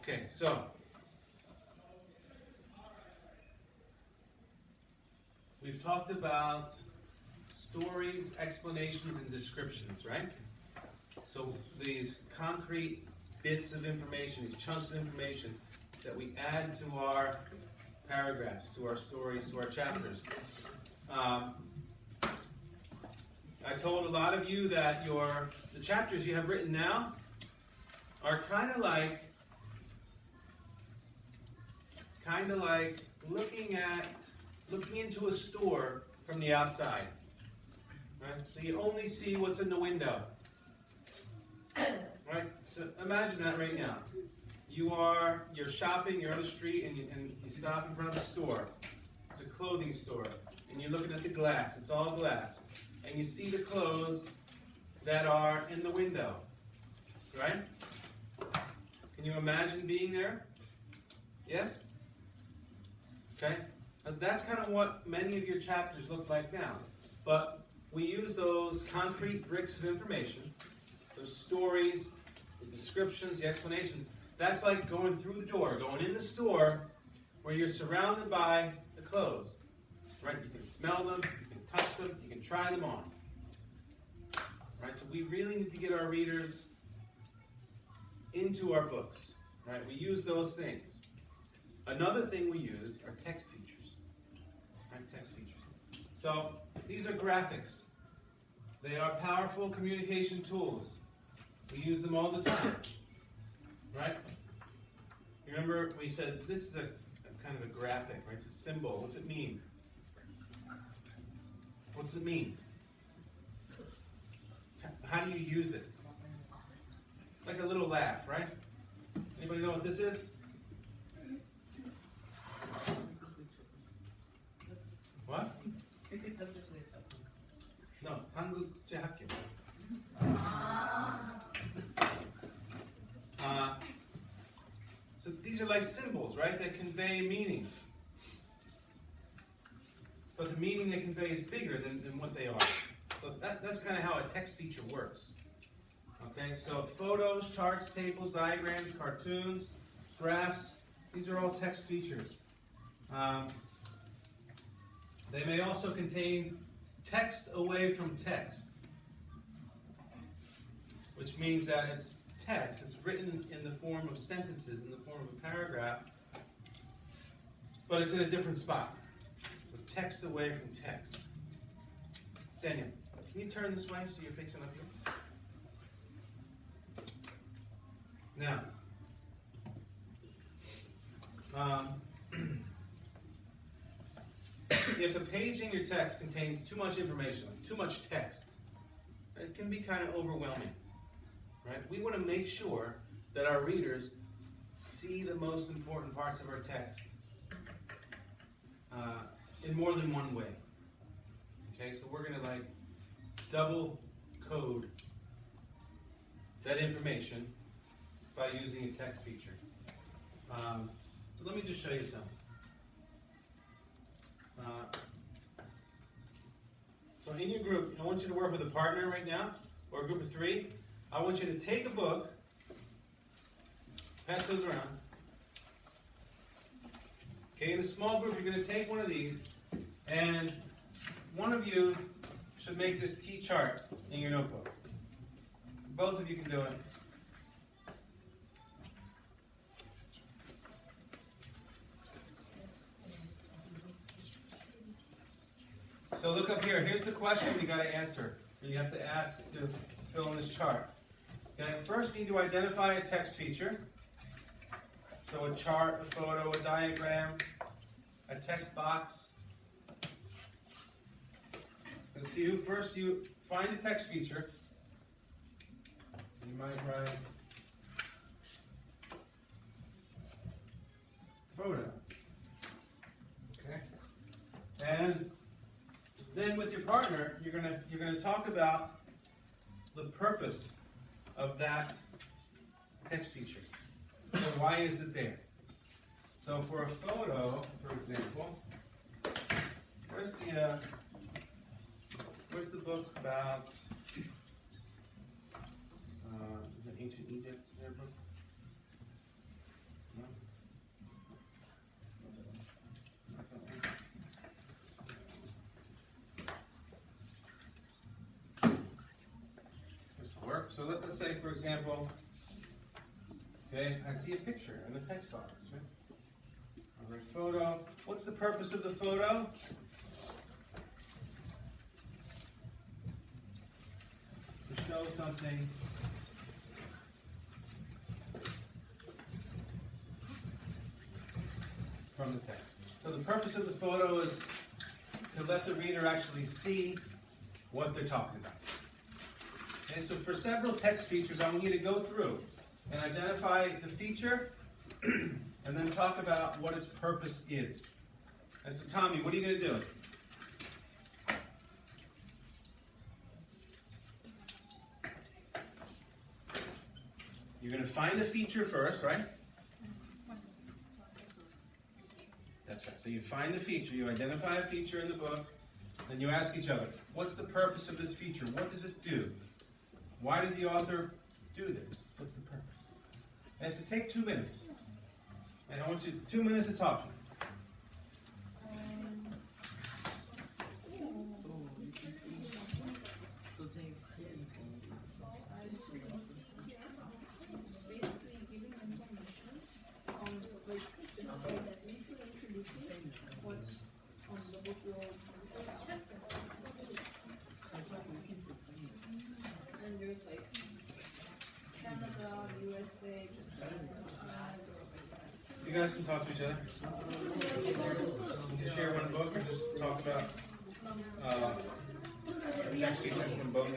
Okay, so we've talked about stories, explanations, and descriptions, right? So these concrete bits of information, these chunks of information that we add to our paragraphs, to our stories, to our chapters. I told a lot of you that the chapters you have written now are kind of like looking into a store from the outside. Right? So you only see what's in the window. Right? So imagine that right now. You're shopping, you're on the street, and you stop in front of a store. It's a clothing store. And you're looking at the glass. It's all glass. And you see the clothes that are in the window. Right? Can you imagine being there? Yes? Okay? That's kind of what many of your chapters look like now. But we use those concrete bricks of information, those stories, the descriptions, the explanations. That's like going through the door, going in the store where you're surrounded by the clothes. Right? You can smell them, you can touch them, you can try them on. Right? So we really need to get our readers into our books. Right? We use those things. Another thing we use are text features. Right? Text features. So these are graphics. They are powerful communication tools. We use them all the time. Right? Remember we said this is a kind of a graphic, right? It's a symbol. What's it mean? What's it mean? How do you use it? Like a little laugh, right? Anybody know what this is? What? No, 한국제 학교. So these are like symbols, right? That convey meaning. But the meaning they convey is bigger than what they are. So that's kind of how a text feature works. Okay, so photos, charts, tables, diagrams, cartoons, graphs, these are all text features. They may also contain text away from text, which means that it's text. It's written in the form of sentences, in the form of a paragraph, but it's in a different spot. So text away from text. Daniel, can you turn this way so you're facing up here? Now, if a page in your text contains too much information, too much text, it can be kind of overwhelming. Right? We want to make sure that our readers see the most important parts of our text in more than one way. Okay, so we're going to double code that information by using a text feature. So let me just show you something. So in your group, I want you to work with a partner right now, or a group of 3. I want you to take a book, pass those around. Okay, in a small group, you're going to take one of these, and one of you should make this T chart in your notebook. Both of you can do it. So look up here. Here's the question you got to answer. And you have to ask to fill in this chart. Okay, first you need to identify a text feature. So a chart, a photo, a diagram, a text box. And see who first you find a text feature. You might write photo. Okay. And then with your partner, you're gonna talk about the purpose of that text feature. So why is it there? So for a photo, for example, where's the book about? Is it ancient Egypt? Is there a book? So let's say, for example, okay, I see a picture in the text box, right? All right, photo. What's the purpose of the photo? To show something from the text. So the purpose of the photo is to let the reader actually see what they're talking about. And so for several text features, I want you to go through and identify the feature and then talk about what its purpose is. And so Tommy, what are you going to do? You're going to find a feature first, right? That's right. So you find the feature, you identify a feature in the book, then you ask each other, what's the purpose of this feature? What does it do? Why did the author do this? What's the purpose? And so take 2 minutes. And I want you 2 minutes to talk to me. And there's like Canada, USA, Japan. You guys can talk to each other. You can share one book or just talk about text features from both.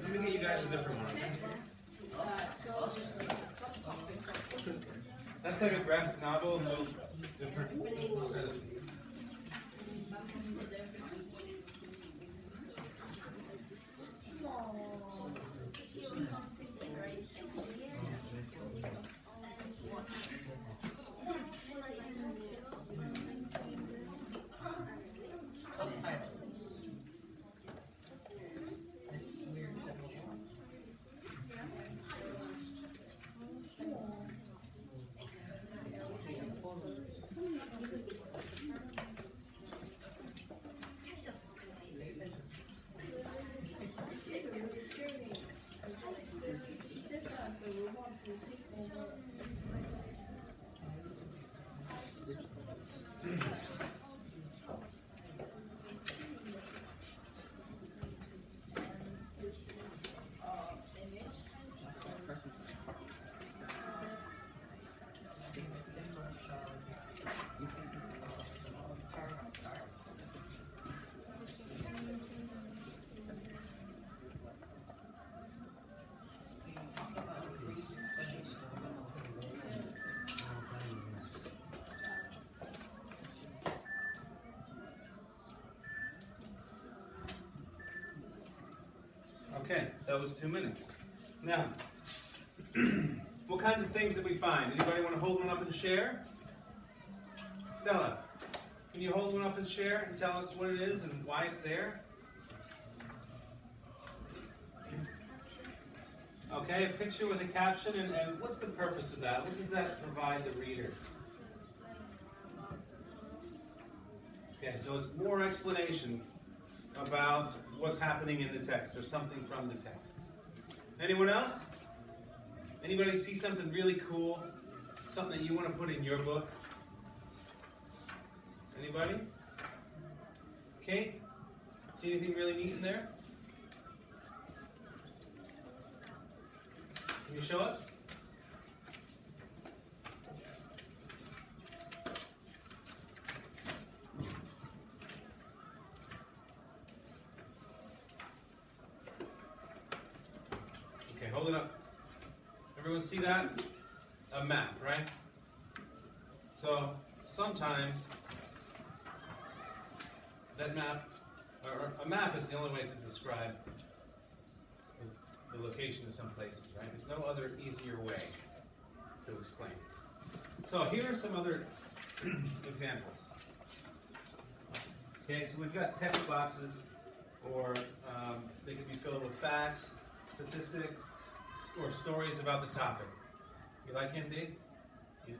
Let me get you guys a different one. That's like a graphic novel, it's a little different. Okay, that was 2 minutes. Now, what kinds of things did we find? Anybody want to hold one up and share? Stella, can you hold one up and share and tell us what it is and why it's there? Okay, a picture with a caption, and what's the purpose of that? What does that provide the reader? Okay, so it's more explanation about what's happening in the text or something from the text. Anyone else? Anybody see something really cool? Something that you want to put in your book? Anybody? Kate? See anything really neat in there? Can you show us? Okay, hold it up. Everyone see that? A map, right? So sometimes that map, or a map is the only way to describe the location of some places, right? There's no other easier way to explain. So here are some other examples. Okay, so we've got text boxes, or they could be filled with facts, statistics, or stories about the topic. You like him, Dave? Yeah.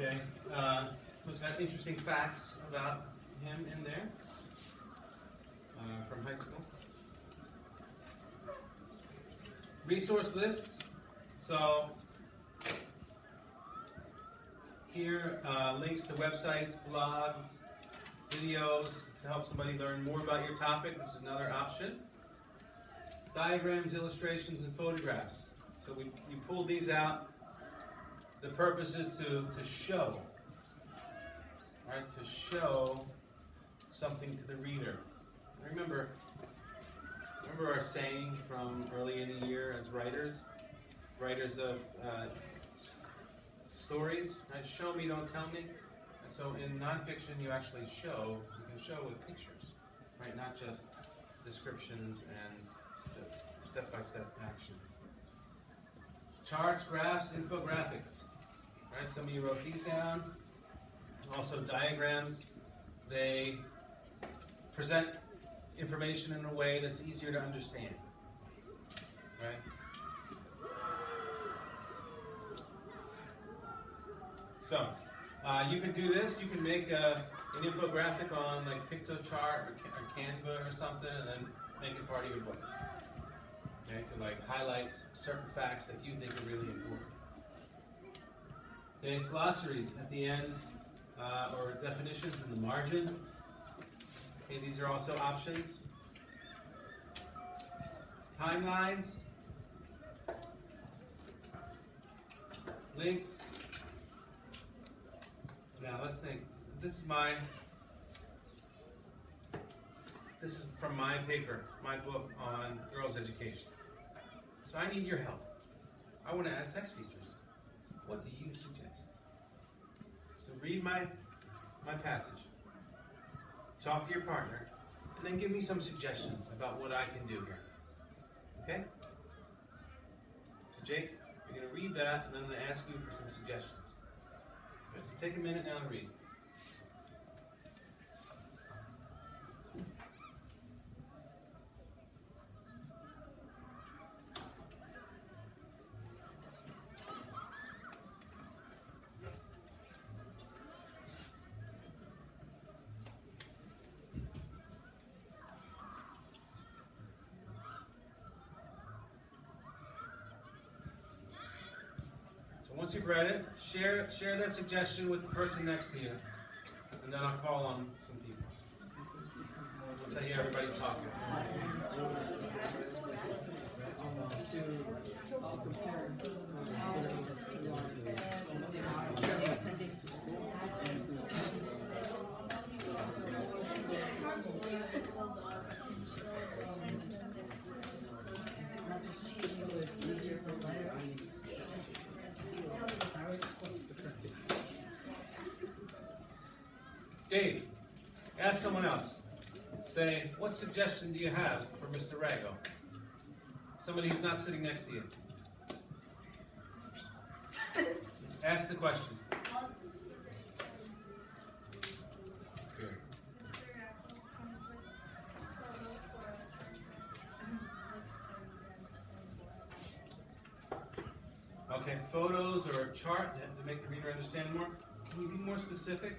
Okay, who's got interesting facts about him in there from high school. Resource lists. So here, links to websites, blogs, videos to help somebody learn more about your topic. This is another option. Diagrams, illustrations, and photographs. So we pulled these out. The purpose is to show, right? To show something to the reader. Remember our saying from early in the year as writers of stories, right? Show me, don't tell me. And so in nonfiction, you actually show. You can show with pictures, right? Not just descriptions and step-by-step actions. Charts, graphs, infographics. Right? Some of you wrote these down. Also diagrams. They present information in a way that's easier to understand. Right? So, you can do this. You can make an infographic on like PictoChart or Canva or something, and then make it part of your book. Okay, to like highlight certain facts that you think are really important. Okay, glossaries at the end, or definitions in the margin. Okay, these are also options. Timelines, links. Now let's think. This is from my paper, my book on girls' education. So I need your help. I want to add text features. What do you suggest? So read my passage. Talk to your partner, and then give me some suggestions about what I can do here. Okay? So Jake, you're going to read that, and then I'm going to ask you for some suggestions. Okay, so take a minute now to read. Once you've read it, share that suggestion with the person next to you, and then I'll call on some people. Once I hear everybody talking. Dave, ask someone else. Say, what suggestion do you have for Mr. Rago? Somebody who's not sitting next to you. Ask the question. Good. Okay, photos or a chart to make the reader understand more. Can you be more specific?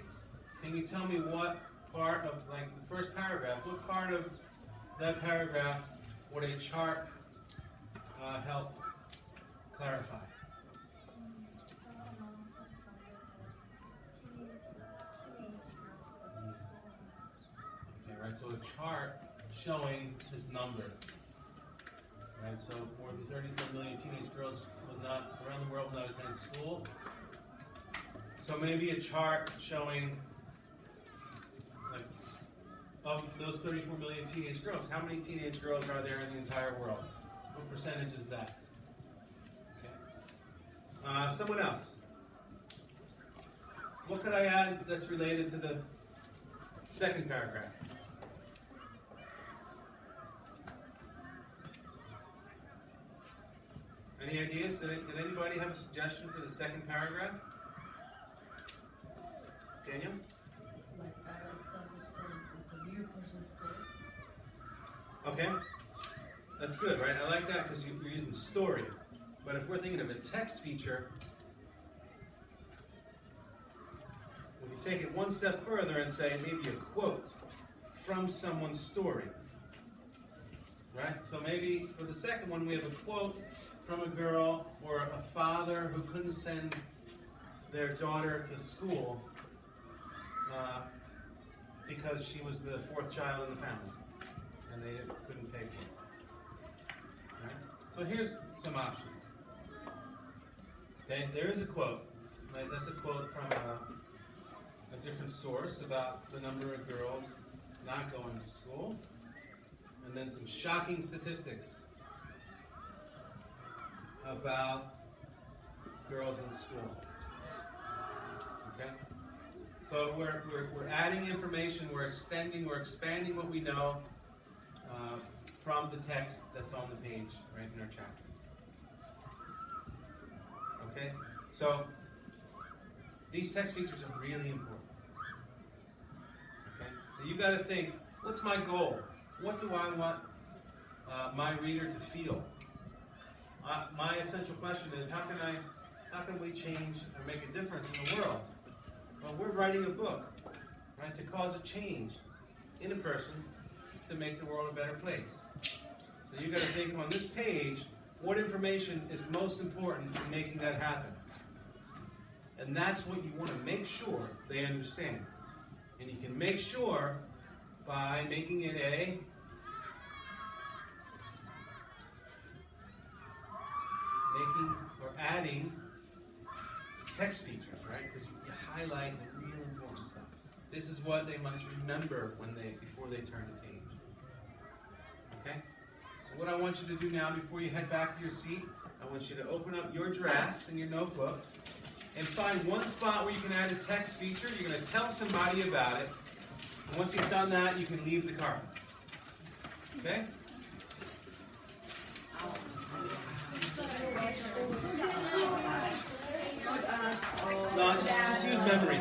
Can you tell me what part of, like, the first paragraph, what part of that paragraph would a chart help clarify? Okay, right, so a chart showing this number. Right, so more than 34 million teenage girls around the world will not attend school. So maybe a chart showing, like, of those 34 million teenage girls, how many teenage girls are there in the entire world? What percentage is that? Okay. Someone else. What could I add that's related to the second paragraph? Any ideas? Did anybody have a suggestion for the second paragraph? Daniel? Like examples from a real person's story. Okay. That's good, right? I like that because you're using story. But if we're thinking of a text feature, take it one step further and say maybe a quote from someone's story. Right? So maybe for the second one, we have a quote from a girl or a father who couldn't send their daughter to school because she was the fourth child in the family and they couldn't pay for it. Right? So here's some options. Okay, there is a quote. Right? That's a quote from a different source about the number of girls not going to school. And then some shocking statistics about girls in school. Okay? So we're adding information, we're expanding what we know from the text that's on the page right in our chapter. Okay? So these text features are really important. Okay? So you got to think, what's my goal? What do I want my reader to feel? My essential question is, how can we change or make a difference in the world? Well, we're writing a book, right, to cause a change in a person to make the world a better place. So you got to think on this page, what information is most important in making that happen? And that's what you want to make sure they understand. And you can make sure by making it adding text features, right? Because you highlight the real important stuff. This is what they must remember before they turn the page. Okay? So what I want you to do now, before you head back to your seat, I want you to open up your drafts in your notebook and find one spot where you can add a text feature. You're going to tell somebody about it. And once you've done that, you can leave the carpet. Okay? No, just use memory.